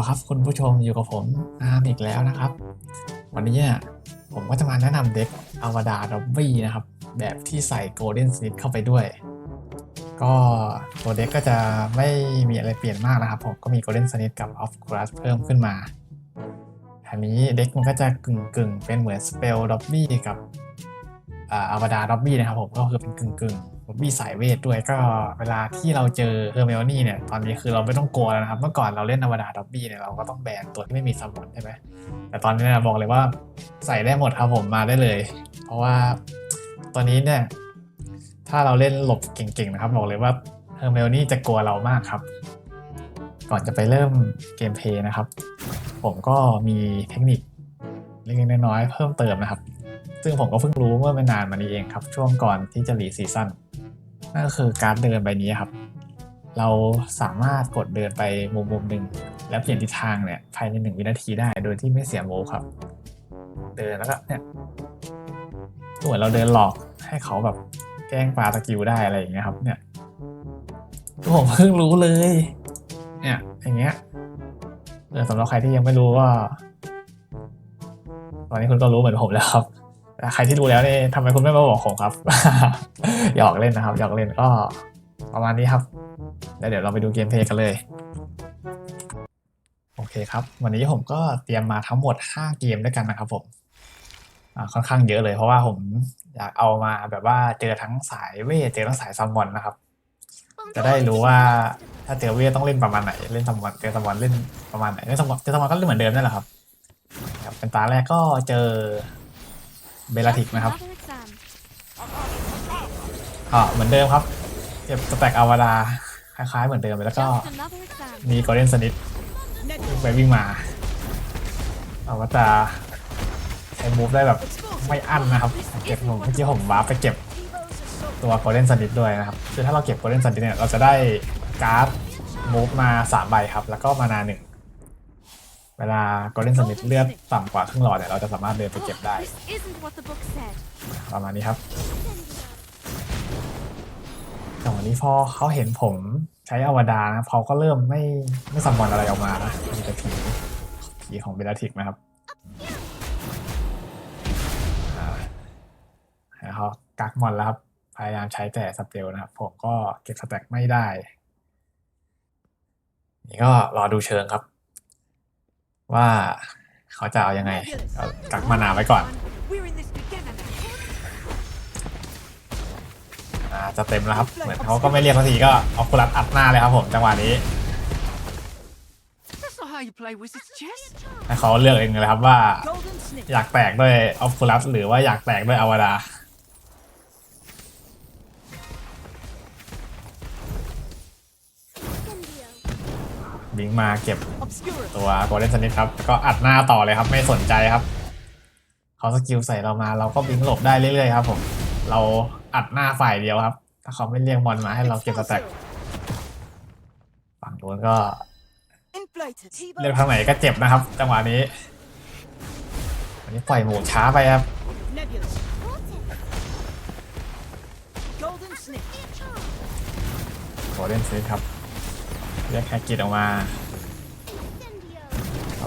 ครับคุณผู้ชมอยู่กับผมอาร์มอีกแล้วนะครับวันนี้เนี่ยผมก็จะมาแนะนำเด็กอวดารด็อบบี้นะครับแบบที่ใส่โกลเด้นสนิทเข้าไปด้วยก็ตัวเด็กก็จะไม่มีอะไรเปลี่ยนมากนะครับผมก็มีโกลเด้นสนิทกับออฟกราสเพิ่มขึ้นมาอันนี้เด็กมันก็จะกึ่งเป็นเหมือนสเปลด็อบบี้กับอวดารด็อบบี้นะครับผมก็คือเป็นกึ่งด็อบบี้สายเวทด้วยก็เวลาที่เราเจอเฮอร์เมโอนี่เนี่ยตอนนี้คือเราไม่ต้องกลัวแล้วนะครับเมื่อก่อนเราเล่นอวดารด็อบบี้เนี่ยเราก็ต้องแบนตัวที่ไม่มีซัมมอนใช่ไหมแต่ตอนนี้เนี่ยบอกเลยว่าใส่ได้หมดครับผมมาได้เลยเพราะว่าตอนนี้เนี่ยถ้าเราเล่นหลบเก่งๆนะครับบอกเลยว่าเฮอร์เมโอนี่จะกลัวเรามากครับก่อนจะไปเริ่มเกมเพลย์นะครับผมก็มีเทคนิคเล็กๆน้อยๆเพิ่มเติมนะครับซึ่งผมก็เพิ่งรู้เมื่อไม่นานมานี้เองครับช่วงก่อนที่จะรีซีซั่นนั่นก็คือการเดินใบนี้ครับเราสามารถกดเดินไปมุมหนึ่งแล้วเปลี่ยนทิศทางเนี่ยภายใน1 วินาทีได้โดยที่ไม่เสียโมครับเดินแล้วก็เนี่ยเหมือนเราเดินหลอกให้เขาแบบแกล้งปาสกิลได้อะไรอย่างเงี้ยครับเนี่ยผมเพิ่งรู้เลยเนี่ยอย่างเงี้ยสำหรับใครที่ยังไม่รู้ก็ตอนนี้คุณก็รู้เหมือนผมแล้วครับแต่ใครที่รู้แล้วนี่ทำไมคุณไม่มาบอกผมครับ หยอกเล่นนะครับหยอกเล่นก็ประมาณนี้ครับแล้วเดี๋ยวเราไปดูเกมเพลย์กันเลยโอเคครับวันนี้ผมก็เตรียมมาทั้งหมด5 เกมด้วยกันนะครับผมค่อนข้างเยอะเลยเพราะว่าผมอยากเอามาแบบว่าเจอทั้งสายเวทเจอทั้งสายซัมมอนนะครับจะได้รู้ว่าถ้าเจอเวทต้องเล่นประมาณไหนเล่นซัมมอนเจอซัมมอนเล่นประมาณไหนเล่นซัมมอนเจอซัมมอนก็เล่นเหมือนเดิมนั่นแหละครับเป็นตาแรกก็เจอเบลาทิกนะครับเหมือนเดิมครับเก็บสแต็กอวดาคล้ายๆเหมือนเดิมเลยแล้วก็มีโกลเด้นสนิทไปวิ่งมาเราก็จะใช้มูฟได้แบบไม่อั้นนะครับเก็บผมเมื่อกี้ผมวาร์ปไปเก็บตัวโกลเด้นสนิทด้วยนะครับคือถ้าเราเก็บโกลเด้นสนิทเนี่ยเราจะได้การ์ดมูฟมา3 ใบครับแล้วก็มานา1เวลาโกลเด้นสนิทเลือดต่ำกว่าครึ่งหลอดเนี่ยเราจะสามารถเดินไปเก็บได้ประมาณนี้ครับแต่วันนี้พอเขาเห็นผมใช้อวดารนะเขาก็เริ่มไม่ซัมมอนอะไรออกมานะมีแต่ผีของเบลาทิกนะครับเขากักมอนแล้วครับพยายามใช้แต่สเปลนะครับผมก็เก็บสแต็กไม่ได้นี่ก็รอดูเชิงครับว่าเขาจะเอายังไงกักมานาไว้ก่อนจะเต็มแล้วครับเหมือนเขาก็ไม่เรียกสักทีก็เอาคุรัสอัดหน้าเลยครับผมจังหวะนี้ให้เขาเลือกเองเลยครับว่าอยากแตกด้วยออฟคุรัสหรือว่าอยากแตกด้วยอวดาบิงมาเก็บตัวโกลเด้นสนิทครับก็อัดหน้าต่อเลยครับไม่สนใจครับเขาสกิลใส่เรามาเราก็บิงหลบได้เรื่อยๆครับผมเราอัดหน้าฝ่ายเดียวครับถ้าเขาไม่เรียกมอนมาให้เราเก็บสแต็กฝั่งโน้นก็เลือกทางไหนก็เจ็บนะครับจังหวะนี้วันนี้ปล่อยหมูช้าไปครับโกลเด้นสนิทครับเรียกแฮกกิตออกมา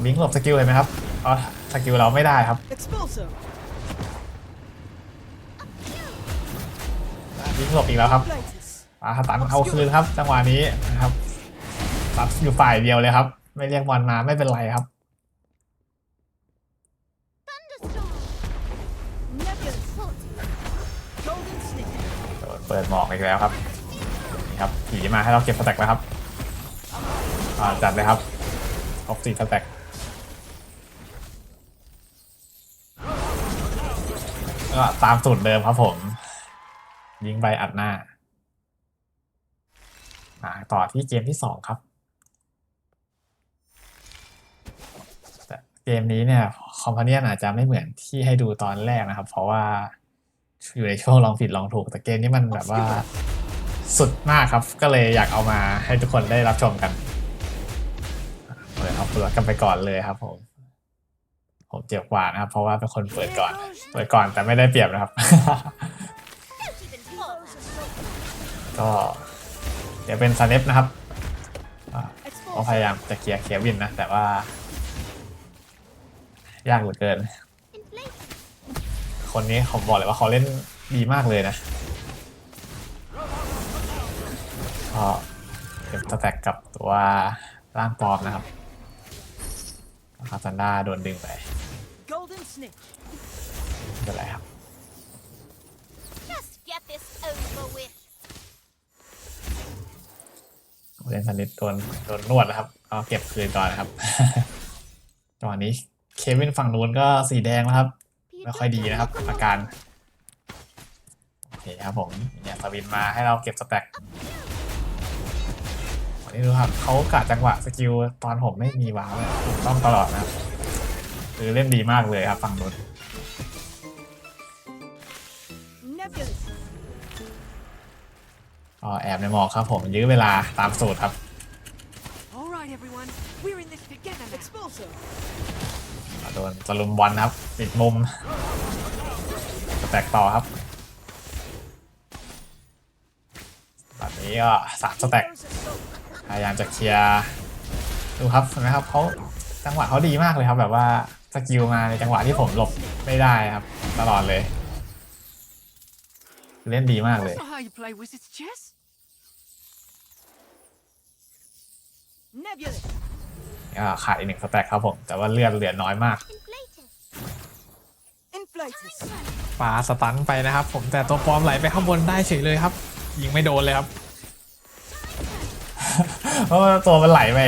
บิงหลบสกิลเห็นไหมครับอ๋อสกิลเราไม่ได้ครับบิงหลบอีกแล้วครับสตันเอาคืนครับจังหวะนี้นะครับตัดอยู่ฝ่ายเดียวเลยครับไม่เรียกบอลมาไม่เป็นไรครับเปิดหมอกอีกแล้วครับนี่ครับผีมาให้เราเก็บสแต็กแล้วครับจัดเลยครับครบ4 สแต็กก็ตามสูตรเดิมครับผมยิงไปอัดหน้าต่อที่เกมที่2ครับแต่เกมนี้เนี่ยคอมพานีนอาจจะไม่เหมือนที่ให้ดูตอนแรกนะครับเพราะว่าอยู่ในช่วงลองผิดลองถูกแต่เกมนี้มันแบบว่าสุดมากครับก็เลยอยากเอามาให้ทุกคนได้รับชมกันเปิดเอาเปิดกันไปก่อนเลยครับผมเจ็บกว่านะครับเพราะว่าเป็นคนเปิดก่อนแต่ไม่ได้เปรียบนะครับ ก็เดี๋ยวเป็นซาเนฟนะครับ ก็พยายามจะเคลียร์เควินนะแต่ว่ายากเหลือเกิน คนนี้ผมบอกเลยว่าเขาเล่นดีมากเลยนะก็เก็บสแต็กกับตัวร่างปลอมนะครับคาซันดาโดนดึงไปไม่เป็นไรครับเล่นสนิทโดนนวดนะครับเอาเก็บคืนก่อนนะครับ จังหวะนี้เควินฝั่งนู้นก็สีแดงนะครับไม่ค่อยดีนะครับอาการโอเคครับผมเนี่ยสวินมาให้เราเก็บสแต็กวันนี้ดูครับเขากะจังหวะสกิลตอนผมไม่มีวาร์ปถูกต้องตลอดนะครับคือเล่นดีมากเลยครับฝั่งนู้นก็แอบในหมอกครับผมยื้อเวลาตามสูตรครับโดนตะลุมบอลครับปิดมุมสแต็กต่อครับแบบนี้ก็3สแต็กพยายามจะเคลียร์ดูครับเห็นไหมครับเขาจังหวะเขาดีมากเลยครับแบบว่าสกิลมาในจังหวะที่ผมหลบไม่ได้ครับตลอดเลยเล่นดีมากเลยก็ขาดอีก1สแต็กครับผมแต่ว่าเลือดเหลือน้อยมากปาสตันไปนะครับผมแต่ตัวปลอมไหลไปข้างบนได้เฉยเลยครับยิงไม่โดนเลยครับ เพราะว่าตัวมันไหลไป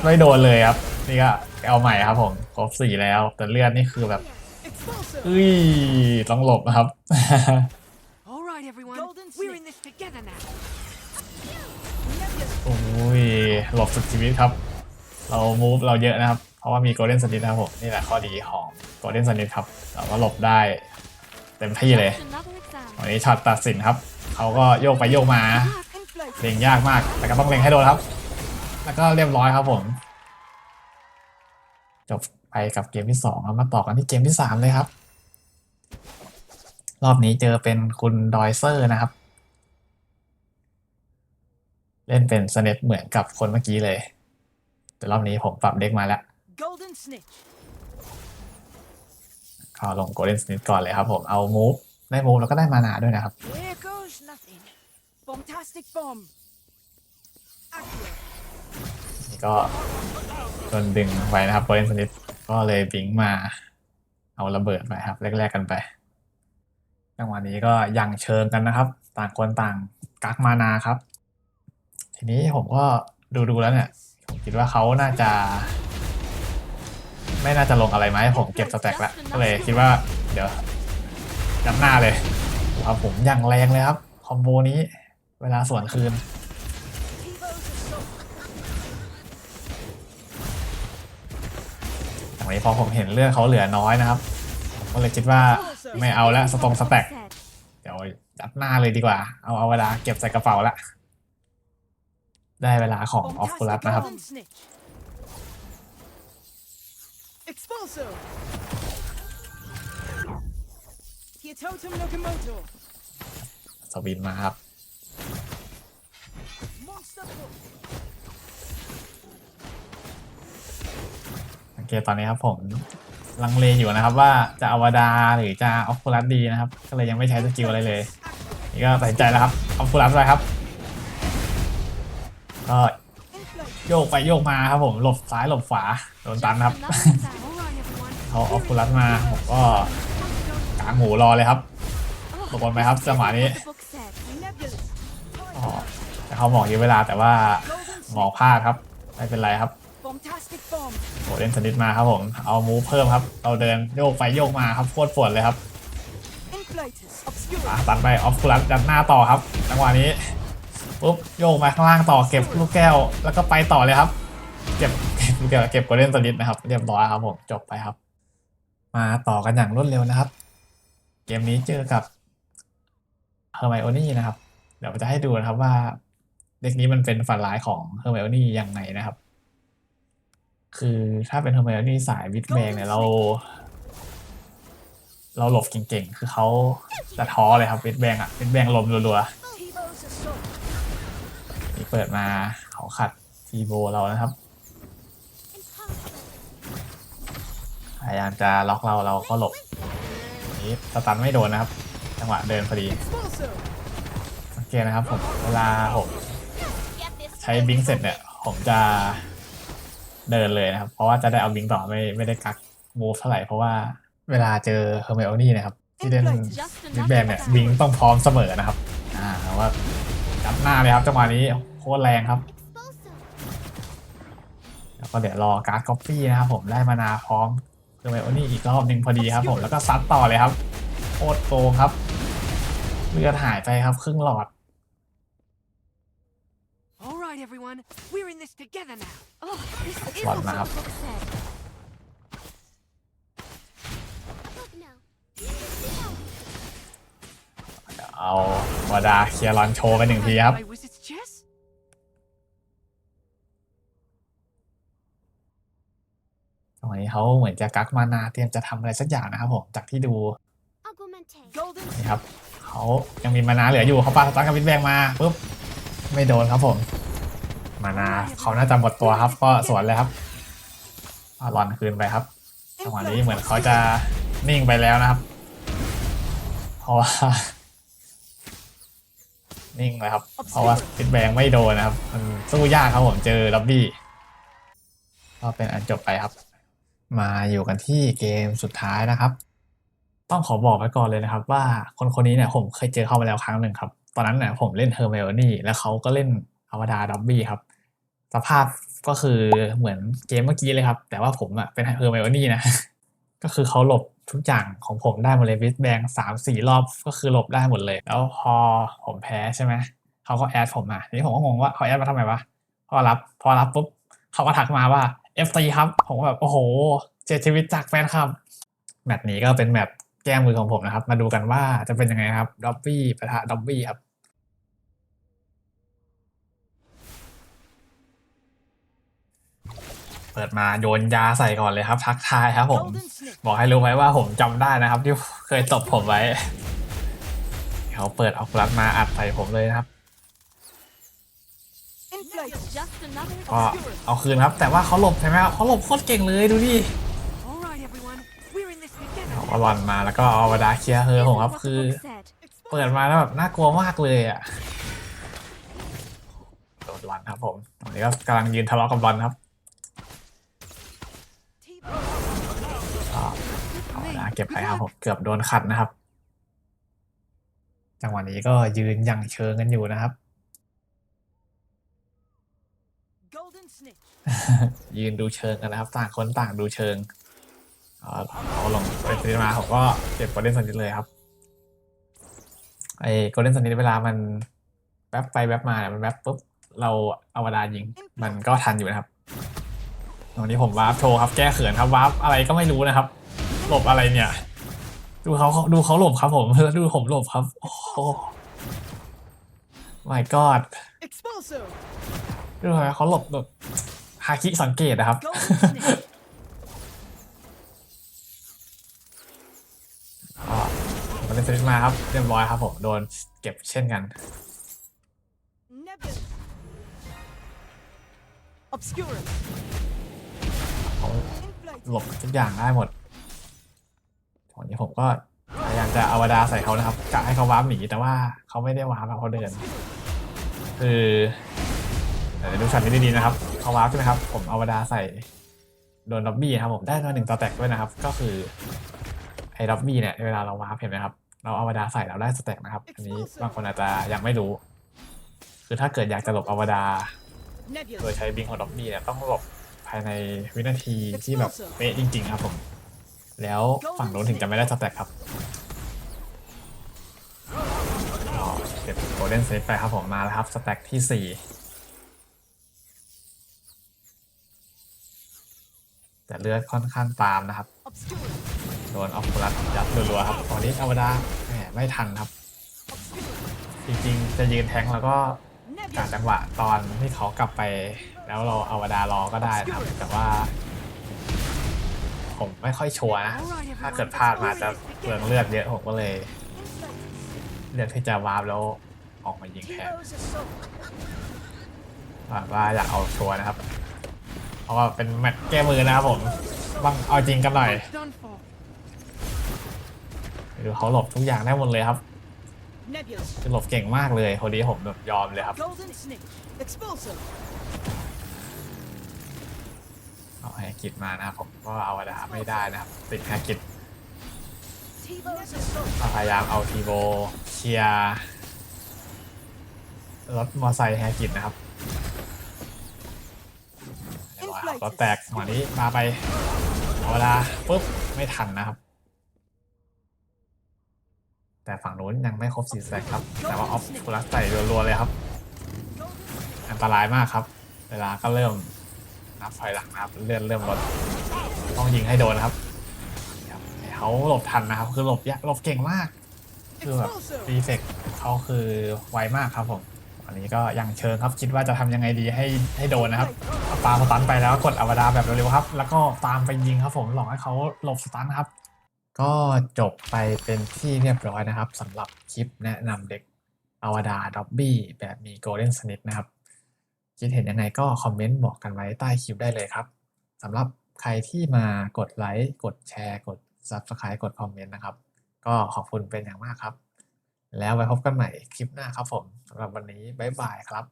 ไม่โดนเลยครับนี่ก็เอาใหม่ครับผมครบ4แล้วแต่เลือดนี่คือแบบต้องหลบนะครับโอ้ยหลบสุดชีวิตครับเรามูฟเราเยอะนะครับเพราะว่ามีโกลเด้นสนิทนะครับผมนี่แหละข้อดีของโกลเด้นสนิทครับเราก็หลบได้เต็มที่เลยวันนี้ช็อตตัดสินครับเขาก็โยกไปโยกมาเล็งยากมากแต่ก็ต้องเล็งให้โดนครับแล้วก็เรียบร้อยครับผมจบไปกับเกมที่2แล้วมาต่อกันที่เกมที่3เลยครับรอบนี้เจอเป็นคุณดอยเซอร์นะครับเล่นเป็นสเนปเหมือนกับคนเมื่อกี้เลยแต่รอบนี้ผมปรับเด็กมาแล้วก็ลงโกลเด้นสนิทก่อนเลยครับผมเอามูฟได้มูฟแล้วก็ได้มานาด้วยนะครับนี่ก็โดนดึงไปนะครับโกลเด้นสนิทก็เลยบิงมาเอาระเบิดไปครับแลกๆกันไปจังหวะนี้ก็ยังเชิงกันนะครับต่างคนต่างกักมานาครับทีนี้ผมก็ดูแล้วเนี่ยผมคิดว่าเขาน่าจะไม่น่าจะลงอะไรมาให้ผมเก็บสแต็กแล้วก็เลยคิดว่าเดี๋ยวจับหน้าเลยครับผมอย่างแรงเลยครับคอมโบนี้เวลาสวนคืนอย่างนี้พอผมเห็นเลือดเขาเหลือน้อยนะครับผมก็เลยคิดว่าไม่เอาแล้วสแต็กเดี๋ยวจัดหน้าเลยดีกว่าเอาเวลาเก็บใส่กระเป๋าละได้เวลาของออฟฟูลัสนะครับสวินมาครับโอเคตอนนี้ครับผมลังเลอยู่นะครับว่าจะอวดาหรือจะออฟฟูลัสดีนะครับก็เลยยังไม่ใช้สกิลอะไรเลยนี่ก็ตัดสินใจแล้วครับออฟฟูลัสไปครับก็โยกไปโยกมาครับผมหลบซ้ายหลบขวาโดนตันครับเขาออฟฟูลัสมาผมก็กางหูรอเลยครับหลบบอลไปครับจังหวะนี้แต่เขาหมอกยื้อเวลาแต่ว่าหมอกพลาดครับไม่เป็นไรครับโหเล่นสนิทมาครับผมเอามูฟเพิ่มครับเราเดินโยกไปโยกมาครับโคตรปวดเลยครับตัดไปออฟฟูลัสดันหน้าต่อครับจังหวะนี้ปุ๊บโยกมาข้างล่างต่อเก็บลูกแก้วแล้วก็ไปต่อเลยครับเก็บลูกแก้วเก็บโกลเด้นสนิทนะครับเรียบร้อยครับผมจบไปครับมาต่อกันอย่างรวดเร็วนะครับเกมนี้เจอกับเฮอร์ไมโอนี่นะครับเดี๋ยวจะให้ดูนะครับว่าเด็กนี้มันเป็นฝันร้ายของเฮอร์ไมโอนี่ยังไงนะครับคือถ้าเป็นเฮอร์ไมโอนี่สายวิดแบงเนี่ยเราหลบเก่งๆคือเขาจะท้อเลยครับวิดแบงวิดแบงลมรัวๆนี่เปิดมาเขาขัดที อีโวเรานะครับพยายามจะล็อกเราก็หลบนี้สตันไม่โดนนะครับจังหวะเดินพอดีสังเกตนะครับผมเวลาผมใช้บิงเสร็จเนี่ยผมจะเดินเลยนะครับเพราะว่าจะได้เอาบิงต่อไม่ได้กักมูฟเท่าไหร่เพราะว่าเวลาเจอเฮอร์เมโอนี่นะครับที่เล่นบิ๊กแบงเนี่ยบิงต้องพร้อมเสมอนะครับว่าจับหน้าเลยครับจังหวะนี้โคตรแรงครับแล้วก็เดี๋ยวรอการ์ดก๊อปปี้นะครับผมได้มานาพร้อมเฮอร์เมโอนี่อีกรอบหนึ่งพอดีครับผมแล้วก็ซัดต่อเลยครับโคตรโกงครับเลือดหายไปครับครึ่งหลอดEveryone, we're in this together now. Oh, this is What also now? book set. เอาวาดาเคลียร์ลอนโชว์กันหนึ่งทีครับ My wizard's chess? ตรงนี้เขาเหมือนจะกักมานาเตรียมจะทำอะไรสักอย่างนะครับผมจากที่ดู Golden นี่ครับเขายังมีมานาเหลืออยู่เขาปาสตาร์กับวิดแบงมาปุ๊บไม่โดนครับผมมานาเขาน่าจะหมดตัวครับก็สวนเลยครับลอนคืนไปครับจังหวะนี้เหมือนเขาจะนิ่งไปแล้วนะครับเพราะว่านิ่งเลยครับเพราะว่าวิดแบงไม่โดนนะครับมันสู้ยากครับผมเจอล็อบบี้ก็เป็นอันจบไปครับมาอยู่กันที่เกมสุดท้ายนะครับต้องขอบอกไว้ก่อนเลยนะครับว่าคนนี้เนี่ยผมเคยเจอเข้ามาแล้วครั้งหนึ่งครับตอนนั้นเนี่ยผมเล่นเฮอร์ไมโอนี่แล้วเขาก็เล่นอวดาด็อบบี้ครับสภาพก็คือเหมือนเกมเมื่อกี้เลยครับแต่ว่าผมอะเป็นเฮอร์ไมโอนี่นะ ก็คือเขาหลบทุกอย่างของผมได้หมดเลยวิดแบง3-4 รอบก็คือหลบได้หมดเลยแล้วพอผมแพ้ใช่ไหมเขาก็แอดผมมาทีนี้ผมก็งงว่าเขาแอดมาทำไมวะพอรับปุ๊บเขาก็ทักมาว่า FT ครับผมก็แบบโอ้โหเจ็ดชีวิตจากแฟนคลับแมตช์นี้ก็เป็นแมตช์แก้มือของผมนะครับมาดูกันว่าจะเป็นยังไงครับด็อบบี้ปะทะด็อบบี้ครับเปิดมาโยนยาใส่ก่อนเลยครับทักทายครับผมบอกให้รู้ไว้ว่าผมจำได้นะครับที่เคยตบผมไว้เขาเปิดออกลัดมาอัดใส่ผมเลยนะครับก็เอาคืนครับแต่ว่าเขาหลบใช่ไหมครับเขาหลบโคตรเก่งเลยดูดิเอาบอลมาแล้วก็เอาวาดาเคลียร์เฮอผมครับคือเปิดมาแล้วแบบน่ากลัวมากเลยอ่ะโดนบอลครับผมตอนนี้ก็กำลังยืนทะเลาะกับบอลครับเอาวาดาเก็บไปครับผมเกือบโดนขัดนะครับจังหวะนี้ก็ยืนอย่างเชิงกันอยู่นะครับยืนดูเชิงกันนะครับต่างคนต่างดูเชิงเอาลงไปซื้อมาผมก็เก็บโกลเด้นซันนิดเลยครับไอ้โกลเด้นซันนิดเวลามันแป๊บไปแป๊บมาเนี่ยมันแป๊บปุ๊บเราเอาวาดายิงมันก็ทันอยู่นะครับวันนี้ผมวาร์ปโชว์ครับแก้เขินครับวาร์ปอะไรก็ไม่รู้นะครับหลบอะไรเนี่ยดูเขาหลบครับผมดูผมหลบครับโอ้โห my god ดูเขาหลบแบบฮาคิสังเกตนะครับมันเป็นสลิปมาครับเรียบร้อยครับผมโดนเก็บเช่นกันเขาหลบทุกอย่างได้หมดตอนนี้ผมก็พยายามจะเอาวาดาใส่เขานะครับกะให้เขาวาร์ปหนีแต่ว่าเขาไม่ได้วาร์ปเขาเดินคือดูช็อตนี้ดีๆนะครับเขาวาร์ปใช่ไหมครับผมเอาวาดาใส่โดนล็อบบี้ครับผมได้มา1 ตัวแตกด้วยนะครับก็คือไอ้ล็อบบี้เนี่ยเวลาเราวาร์ปเห็นไหมครับเราเอาวาดาใส่เราได้สแต็กนะครับอันนี้บางคนอาจจะยังไม่รู้คือถ้าเกิดอยากจะหลบเอาวาดาโดยใช้บิงของล็อบบี้เนี่ยต้องหลบภายในวินาทีที่แบบเป๊ะจริงๆครับผมแล้วฝั่งโน้นถึงจะไม่ได้สแต็กครับเก็บโกลเด้นเซตไปครับผมมาแล้วครับสแต็กที่4แต่เลือดค่อนข้างตามนะครับโดนออฟคูลัสยัดรัวๆครับตอนนี้อวดาไม่ทันครับจริงๆจะยืนแทงแล้วก็กะจังหวะตอนที่เขากลับไปแล้วเราอวดารอก็ได้นะครับแต่ว่าผมไม่ค่อยชัวร์นะถ้าเกิดพลาดมาจะเปลืองเลือดเยอะผมก็เลยเลือกที่จะวาร์ปแล้วออกมายิงแทน ว่าอยากเอาชัวร์นะครับ เพราะว่าเป็นแมตช์แก้มือนะครับผมต้องเอาจริงกันหน่อย Done for. ดูเขาหลบทุกอย่างได้หมดเลยครับ Nebula. คือหลบเก่งมากเลยคนนี้ผมแบบยอมเลยครับ Golden Snake. Expulsive. เอาแฮกิตมานะครับผมก็เอาวดาไม่ได้นะครับติดแฮกิต T-Bo's assault. พยายามเอาทีโบเคลียร์รถมอไซค์แฮกิตนะครับเรียบร้อยครับรถแตกจังหวะนี้มาไปเอาเวลาปุ๊บไม่ทันนะครับ แต่ฝั่งนู้นยังไม่ครบ4 แซกครับ แต่ว่าออฟคูลัสใส่รัวๆเลยครับ อันตรายมากครับ เวลาก็เริ่มนับถอยหลังนะครับเลื่อนเริ่มลดต้องยิงให้โดนครับให้เขาหลบทันนะครับ คือหลบหลบเก่งมาก คือแบบรีเฟกเขาคือไวมากครับผมอันนี้ก็ยังเชิงครับคิดว่าจะทำยังไงดีให้โดนนะครับปาสตันไปแล้วกดอวดาแบบเร็วๆครับ แล้วก็ตามไปยิงครับผมหลอกให้เขาหลบสตันครับ ก็จบไปเป็นที่เรียบร้อยนะครับสำหรับคลิปแนะนำเด็กอวดาด็อบบี้แบบมีโกลเด้นสนิทนะครับคิดเห็นยังไงก็คอมเมนต์บอกกันไว้ใต้คลิปได้เลยครับสำหรับใครที่มากดไลค์กดแชร์กด Subscribe กดคอมเมนต์นะครับก็ขอบคุณเป็นอย่างมากครับแล้วไว้พบกันใหม่คลิปหน้าครับผมสำหรับวันนี้บ๊ายบายครับ